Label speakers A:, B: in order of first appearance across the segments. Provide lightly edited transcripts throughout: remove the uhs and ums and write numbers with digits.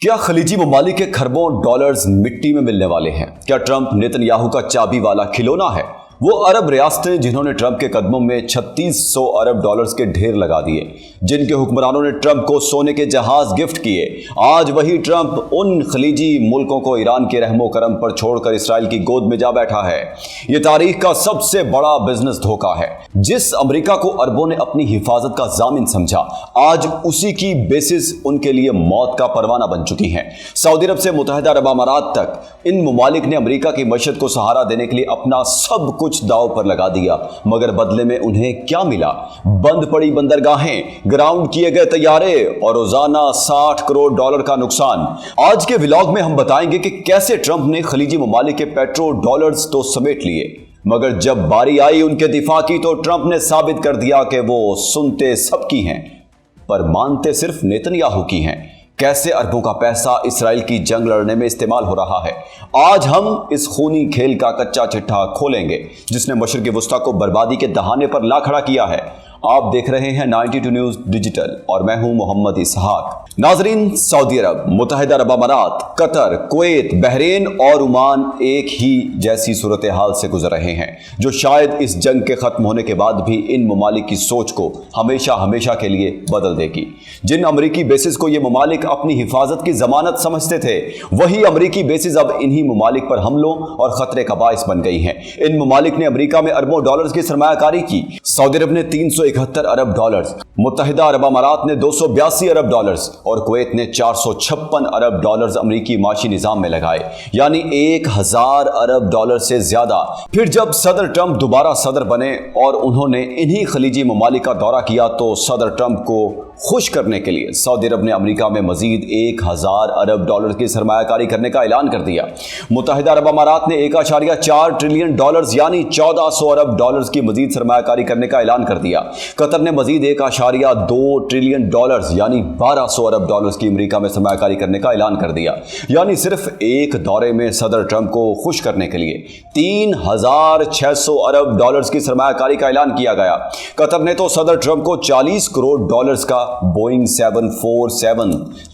A: क्या खलीजी ममालिक के खरबों डॉलर्स मिट्टी में मिलने वाले हैं? क्या ट्रंप नेतन्याहू का चाबी वाला खिलौना है? वो अरब रियासतें जिन्होंने ट्रंप के कदमों में 3600 अरब डॉलर्स के ढेर लगा दिए, जिनके हुक्मरानों ने ट्रंप को सोने के जहाज गिफ्ट किए, आज वही ट्रंप उन खलीजी मुल्कों को ईरान के रहमो करम पर छोड़कर इसराइल की गोद में जा बैठा है। ये तारीख का सबसे बड़ा बिजनेस धोखा है। जिस अमेरिका को अरबों ने अपनी हिफाजत का जामिन समझा, आज उसी की बेसिस उनके लिए मौत का परवाना बन चुकी है। सऊदी अरब से मुत्तहिदा अरब अमारात तक इन ममालिक ने अमेरिका की मशद को सहारा देने के लिए अपना सब कुछ दांव पर लगा दिया, मगर बदले में उन्हें क्या मिला? बंद पड़ी बंदरगाहें, ग्राउंड किए गए तैयारे और रोजाना 60 करोड़ डॉलर का नुकसान। आज के व्लॉग में हम बताएंगे कि कैसे ट्रंप ने खलीजी ममालिक के पेट्रो डॉलर्स तो समेट लिए, मगर जब बारी आई उनके दिफा की तो ट्रंप ने साबित कर दिया कि वो सुनते सबकी हैं पर मानते सिर्फ नेतन्याहू की हैं। कैसे अरबों का पैसा इसराइल की जंग लड़ने में इस्तेमाल हो रहा है, आज हम इस खूनी खेल का कच्चा चिट्ठा खोलेंगे जिसने मशरिक़ वुस्ता को बर्बादी के दहाने पर ला खड़ा किया है। आप देख रहे हैं 92 न्यूज़ डिजिटल और मैं हूं मोहम्मद इसहाक। नाजरीन, सऊदी अरब, मुत्तहिदा अरब अमारात, कतर, कुवैत, बहरीन और ओमान एक ही जैसी सूरत हाल से गुजर रहे हैं, जो शायद इस जंग के खत्म होने के बाद भी इन ममालिक की सोच को हमेशा हमेशा के लिए बदल देगी। जिन अमरीकी बेसिस को ये ममालिक अपनी हिफाजत की जमानत समझते थे, वही अमरीकी बेसिस अब इन्हीं ममालिक पर हमलों और खतरे का बाइस बन गई हैं। इन ममालिक ने अमरीका में अरबों डॉलर्स की सरमायाकारी की। सऊदी अरब ने 371 अरब डॉलर्स, मुत्तहिदा अरब अमारात ने 282 अरब डॉलर्स और कुवैत ने 456 अरब डॉलर्स अमरीकी माशी निजाम में लगाए, यानी 1000 अरब डॉलर से ज्यादा। फिर जब सदर ट्रंप दोबारा सदर बने और उन्होंने इन्हीं खलीजी ममालिक का दौरा किया, तो सदर ट्रंप को खुश करने के लिए सऊदी अरब ने अमेरिका में मजीद 1000 अरब डॉलर की सरमायाकारी करने का ऐलान कर दिया। मुत्तहिदा अरब अमारात ने 1.4 ट्रिलियन डॉलर्स यानी 1400 अरब डॉलर्स की मजीद सरमायाकारी करने का ऐलान कर दिया। कतर ने मजीद 1.2 ट्रिलियन डॉलर्स यानी 1200 अरब डॉलर्स की अमेरिका में सरमायाकारी करने का ऐलान कर दिया। यानी सिर्फ एक दौरे में सदर ट्रंप को खुश करने के लिए 3600 अरब डॉलर्स की सरमायाकारी का ऐलान किया गया। कतर ने तो सदर ट्रंप को 40 करोड़ डॉलर्स का बोइंग 747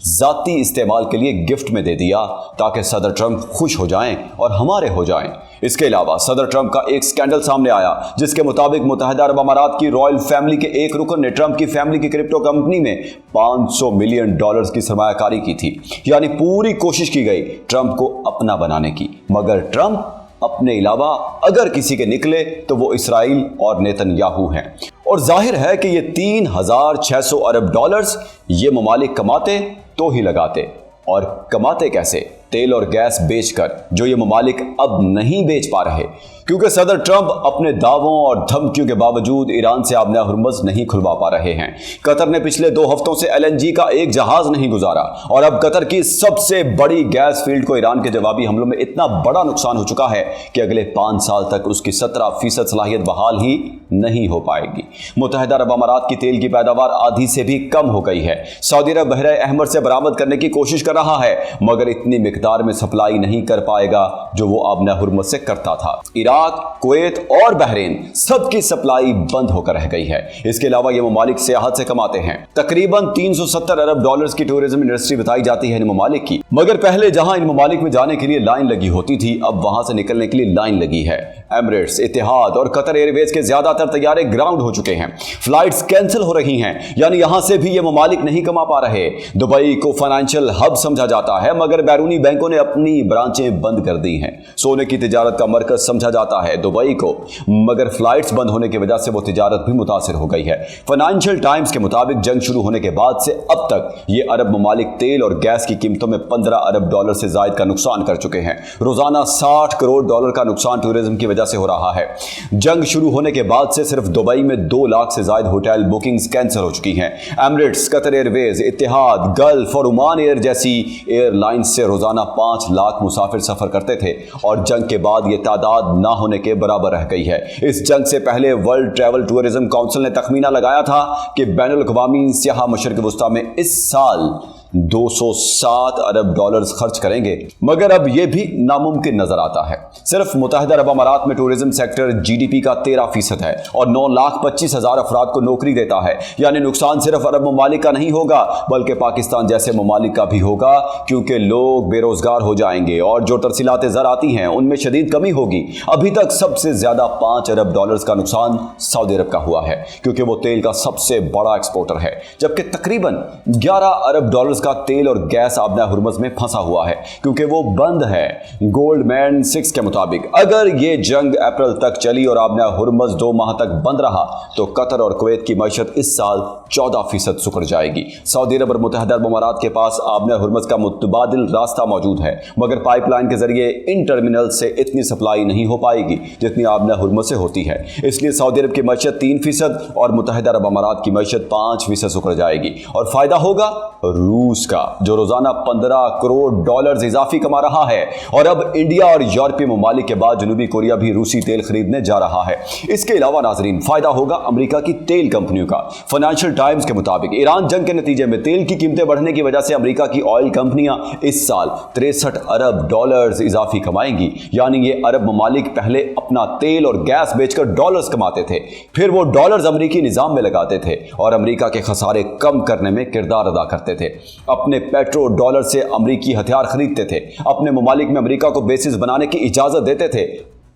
A: जाती इस्तेमाल के लिए गिफ्ट में दे दिया, ताकि सदर ट्रंप खुश हो जाएं और हमारे हो जाएं। इसके अलावा सदर ट्रंप का एक स्कैंडल सामने आया, जिसके मुताबिक मुत्तहिदा अरब अमारात की रॉयल फैमिली के एक रुकन ने ट्रंप की फैमिली की क्रिप्टो कंपनी में 500 मिलियन डॉलर्स की सरमायाकारी की थी। यानी पूरी कोशिश की गई ट्रंप को अपना बनाने की, मगर ट्रंप अपने अलावा अगर किसी के निकले तो वो इसराइल और नेतन्याहू हैं। और जाहिर है कि ये 3600 अरब डॉलर्स ये ममालिक कमाते तो ही लगाते, और कमाते कैसे? तेल और गैस बेचकर, जो ये ममालिक अब नहीं बेच पा रहे, क्योंकि सदर ट्रंप अपने दावों और धमकियों के बावजूद ईरान से आबना हुर्मुज़ नहीं खुलवा पा रहे हैं। कतर ने पिछले 2 हफ्तों से LNG का एक जहाज नहीं गुजारा, और अब कतर की सबसे बड़ी गैस फील्ड को ईरान के जवाबी हमलों में इतना बड़ा नुकसान हो चुका है कि अगले 5 साल तक उसकी 17% सलाहियत बहाल ही नहीं हो पाएगी। मुत्तहिदा अरब अमारात की तेल की पैदावार आधी से भी कम हो गई है। सऊदी अरब बहरे अहमर से बरामद करने की कोशिश कर रहा है, मगर इतनी मिकदार में सप्लाई नहीं कर पाएगा जो वो आबना हुर्मुज़ से करता था। इराक, कुवैत और बहरीन सबकी सप्लाई बंद होकर रह गई है। इसके अलावा ये ममालिक सियाहत से कमाते हैं। तकरीबन 370 अरब डॉलर्स की टूरिज्म इंडस्ट्री बताई जाती है इन ममालिक की, मगर पहले जहां इन ममालिक में जाने के लिए लाइन लगी होती थी, अब वहां से निकलने के लिए लाइन लगी है। एमिरेट्स, इतिहाद और कतर एयरवेज के ज्यादातर तैयारे ग्राउंड हो चुके हैं। फ्लाइट्स कैंसिल हो रही हैं, यानी यहां से भी ये ममालिक नहीं कमा पा रहे। दुबई को फाइनेंशियल हब समझा जाता है, मगर बैरूनी बैंकों ने अपनी ब्रांचें बंद कर दी हैं। सोने की तिजारत का मरकज समझा जाता है दुबई को, मगर फ्लाइट्स बंद होने की वजह से वो तिजारत भी मुतासिर हो गई है। फाइनेंशियल टाइम्स के मुताबिक जंग शुरू होने के बाद से अब तक ये अरब ममालिक तेल और गैस की कीमतों में 15 अरब डॉलर से जायद का नुकसान कर चुके हैं। रोजाना 60 करोड़ डॉलर का नुकसान टूरिज्म की वजह से हो रहा है। जंग शुरू होने के बाद से सिर्फ दुबई में 2 लाख से ज्यादा होटल बुकिंग्स कैंसिल हो चुकी हैं। एमिरेट्स, कतर एयरवेज, इतिहाद, गल्फ और ओमान एयर जैसी एयरलाइंस से रोजाना 5 लाख मुसाफिर सफर करते थे, और जंग के बाद ये तादाद ना होने के बराबर रह गई है। इस जंग से पहले वर्ल्ड ट्रैवल टूरिज्म काउंसिल ने तखमीना लगाया था कि बैनुल अक़वामी सियाह मशरिक़ वुस्ता में इस साल 207 अरब डॉलर्स खर्च करेंगे, मगर अब यह भी नामुमकिन नजर आता है। सिर्फ मुत्तहिदा अरब अमारात में टूरिज्म सेक्टर जीडीपी का 13% है और 9,25,000 अफराद को नौकरी देता है। यानी नुकसान सिर्फ अरब ममालिक का नहीं होगा बल्कि पाकिस्तान जैसे ममालिक का भी होगा, क्योंकि लोग बेरोजगार हो जाएंगे और जो तरसीलात ज़र आती हैं उनमें शदीद कमी होगी। अभी तक सबसे ज्यादा 5 अरब डॉलर्स का नुकसान सऊदी अरब का हुआ है, क्योंकि वो तेल का सबसे बड़ा एक्सपोर्टर है, जबकि तकरीबन 11 अरब डॉलर्स का तेल और गैस आबना हुर्मुज़ में फंसा हुआ है, क्योंकि वो बंद है। गोल्डमैन 6 के मुताबिक अगर ये जंग अप्रैल तक चली और आबना हुर्मुज़ 2 माह तक बंद रहा तो कतर और कुवैत की मईशत इस साल 14% सुकड़ जाएगी। सऊदी अरब और मुत्तहिदा अरब अमारात के पास आबना हुर्मुज़ का मुतबादिल रास्ता मौजूद है, मगर पाइपलाइन के जरिए इन टर्मिनल से इतनी सप्लाई नहीं हो पाएगी जितनी आबना हुर्मुज़ से होती है। इसलिए सऊदी अरब की मईशत 3% और मुत्तहिदा अरब अमारात की मईशत 5% सुकड़ जाएगी और फायदा होगा रूस का, जो रोजाना 15 करोड़ डॉलर्स इजाफी कमा रहा है। और अब इंडिया और यूरोपीय ममालिक के बाद जनूबी कोरिया भी रूसी तेल खरीदने जा रहा है। इसके अलावा नाजरीन, फायदा होगा अमेरिका की तेल कंपनियों का। फाइनेंशियल टाइम्स के मुताबिक ईरान जंग के नतीजे में तेल की कीमतें बढ़ने की वजह से अमेरिका की ऑयल कंपनियां इस साल 63 अरब डॉलर्स इजाफी कमाएंगी। यानी ये अरब ममालिक पहले अपना तेल और गैस बेचकर डॉलर्स कमाते थे, फिर वो डॉलर्स अमेरिकी निजाम में लगाते थे और अमेरिका के खसारे कम करने में किरदार अदा करते थे। अपने पेट्रो डॉलर से अमेरिकी हथियार खरीदते थे, अपने ममालिक में अमेरिका को बेसिस बनाने की इजाजत देते थे।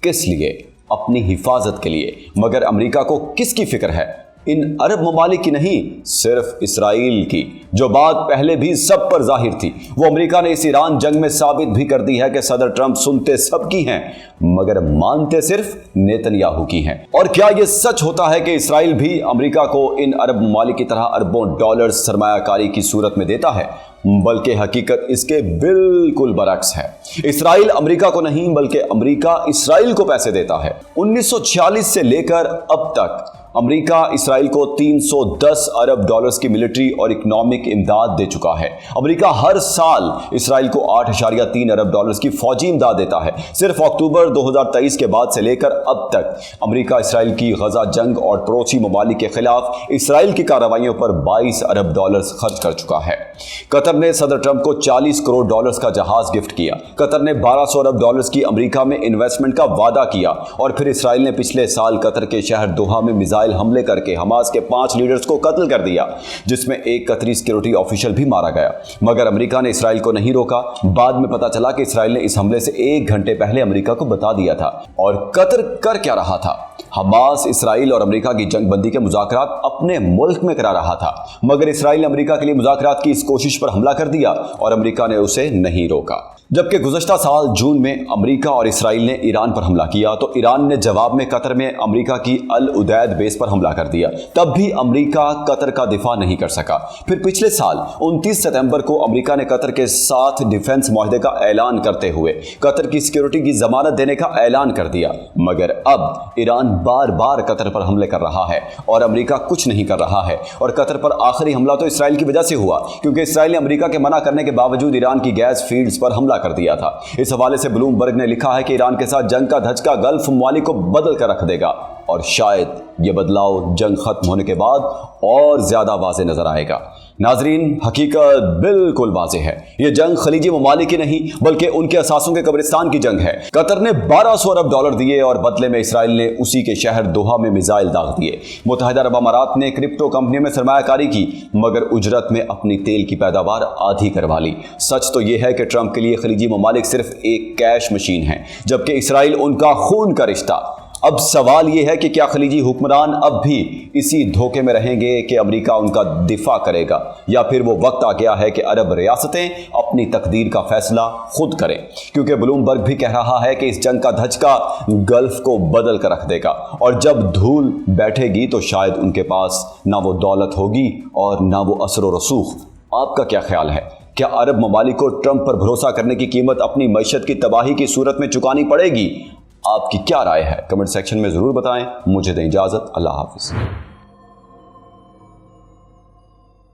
A: किस लिए? अपनी हिफाजत के लिए। मगर अमेरिका को किसकी फिक्र है? इन अरब ममालिक की नहीं, सिर्फ इसराइल की, जो बात पहले भी सब पर जाहिर थी। वो अमेरिका ने इस ईरान जंग में साबित भी कर दी है कि सदर ट्रंप सुनते सबकी हैं मगर मानते सिर्फ नेतन्याहू की हैं। और क्या यह सच होता है कि इसराइल भी अमेरिका को इन अरब ममालिक की तरह अरबों डॉलर सरमायाकारी की सूरत में देता है? बल्कि हकीकत इसके बिल्कुल बरक्स है। इसराइल अमेरिका को नहीं बल्कि अमेरिका इसराइल को पैसे देता है। 1946 से लेकर अब तक अमेरिका इसराइल को 310 अरब डॉलर्स की मिलिट्री और इकोनॉमिक इमदाद दे चुका है। अमेरिका हर साल इसराइल को 8.3 अरब डॉलर्स की फौजी इमदाद देता है। सिर्फ अक्टूबर 2023 के बाद से लेकर अब तक अमेरिका इसराइल की गजा जंग और पड़ोसी ममालिक के खिलाफ इसराइल की कार्रवाइयों पर 22 अरब डॉलर्स खर्च कर चुका है। कतर ने सदर ट्रंप को 40 करोड़ डॉलर्स का जहाज गिफ्ट किया। कतर ने 1200 अरब डॉलर्स की अमेरिका में इन्वेस्टमेंट का वादा किया और फिर इसराइल ने पिछले साल कतर के शहर दोहा में मिसाइल हमले करके हमास के 5 लीडर्स को कत्ल कर दिया, जिसमें एक कतरी सिक्योरिटी ऑफिशियल भी मारा गया। मगर अमेरिका ने इसराइल को नहीं रोका। बाद में पता चला कि इसराइल ने इस हमले से 1 घंटे पहले अमेरिका को बता दिया था। और कतर कर क्या रहा था? हमास, इसराइल और अमेरिका की जंग बंदी के मुज़ाकरात अपने मुल्क में करा रहा था, मगर इसराइल ने अमेरिका के लिए मुज़ाकरात की इस कोशिश पर हमला कर दिया और अमेरिका ने उसे नहीं रोका। जबकि गुज़श्ता साल जून में अमेरिका और इसराइल ने ईरान पर हमला किया तो ईरान ने जवाब में कतर में अमेरिका की अल उदैद बेस पर हमला कर दिया। तब भी अमेरिका कतर का दिफा नहीं कर सका। फिर पिछले साल 29 सितंबर को अमेरिका ने कतर के साथ डिफेंस मुआहदे का ऐलान करते हुए कतर की सिक्योरिटी की जमानत देने का ऐलान कर दिया। मगर अब ईरान बार बार कतर पर हमले कर रहा है और अमेरिका कुछ नहीं कर रहा है। और कतर पर आखिरी हमला तो इसराइल की वजह से हुआ, क्योंकि इसराइल ने अमेरिका के मना करने के बावजूद ईरान की गैस फील्ड्स पर हमला कर दिया था। इस हवाले से ब्लूमबर्ग ने लिखा है कि ईरान के साथ जंग का धचका गल्फ ममालिक को बदल कर रख देगा और शायद यह बदलाव जंग खत्म होने के बाद और ज्यादा वाज़ेह नजर आएगा। नाजरीन, हकीकत बिल्कुल वाज़ेह है। यह जंग खलीजी ममालिक की नहीं बल्कि उनके असासों के कब्रिस्तान की जंग है। कतर ने 1200 अरब डॉलर दिए और बदले में इसराइल ने उसी के शहर दोहा में मिसाइल दाग दिए। मुत्तहिदा अरब अमारात ने क्रिप्टो कंपनियों में सरमायाकारी की मगर उजरत में अपनी तेल की पैदावार आधी करवा ली। सच तो यह है कि ट्रंप के लिए खलीजी ममालिक सिर्फ एक कैश मशीन है, जबकि इसराइल उनका खून का रिश्ता। अब सवाल यह है कि क्या खलीजी हुक्मरान अब भी इसी धोखे में रहेंगे कि अमेरिका उनका दिफा करेगा, या फिर वो वक्त आ गया है कि अरब रियासतें अपनी तकदीर का फैसला खुद करें? क्योंकि ब्लूमबर्ग भी कह रहा है कि इस जंग का धचका गल्फ को बदल कर रख देगा और जब धूल बैठेगी तो शायद उनके पास ना वो दौलत होगी और ना वो असर व रसूख। आपका क्या ख्याल है? क्या अरब ममालिक को ट्रंप पर भरोसा करने की कीमत अपनी मईशत की तबाही की सूरत में चुकानी पड़ेगी? आपकी क्या राय है? कमेंट सेक्शन में ज़रूर बताएं। मुझे दें इजाज़त। अल्लाह हाफ़िज़।